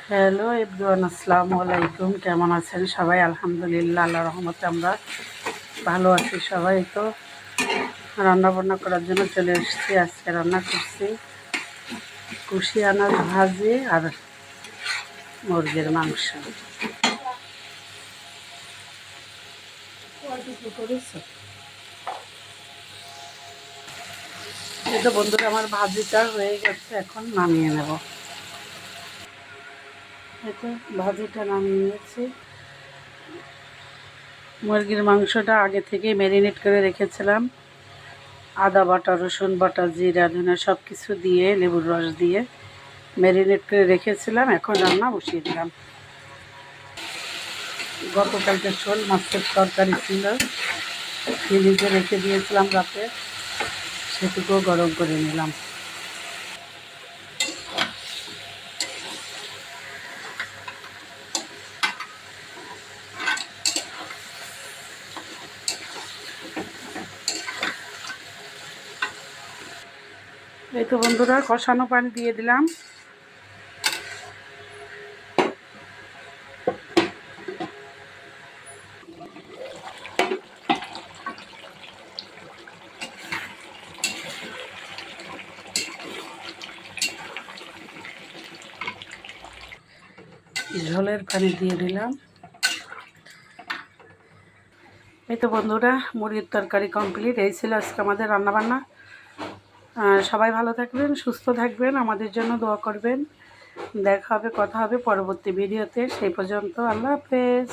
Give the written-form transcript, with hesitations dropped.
Hello everyone, আসসালামু আলাইকুম। কেমন আছেন সবাই? আলহামদুলিল্লাহ, আল্লাহর রহমতে আমরা ভালো আছি সবাই। তো রান্না বান্না করার জন্য চলে এসেছি। আজকে রান্না করছি কুশি আনাজ ভাজি আর মুরগির মাংস। এই তো বন্ধুরা, আমার ভাজিটা হয়ে গেছে, এখন নামিয়ে নেব। এই তো ভাজিটা নামিয়ে নিয়েছি। মুরগির মাংসটা আগে থেকে ম্যারিনেট করে রেখেছিলাম, আদা বাটা, রসুন বাটা, জিরা ধনে সব কিছু দিয়ে লেবুর রস দিয়ে ম্যারিনেট করে রেখেছিলাম। এখন রান্না বসিয়ে দিলাম। গতকালকে শোল মাছের তরকারি ছিল, ফ্রিজে রেখে দিয়েছিলাম রাতে, সেটুকুও গরম করে নিলাম। এই তো বন্ধুরা, কষানো পানি দিয়ে দিলাম। ঝোলের পানি দিয়ে দিলাম। এই তো বন্ধুরা, মুরগির তরকারি কমপ্লিট। এই ছিল আজকে আমাদের রান্নাবান্না। সবাই ভালো থাকবেন, সুস্থ থাকবেন, আমাদের জন্য দোয়া করবেন। দেখা হবে, কথা হবে পরবর্তী ভিডিওতে। সেই পর্যন্ত আল্লাহ হাফেজ।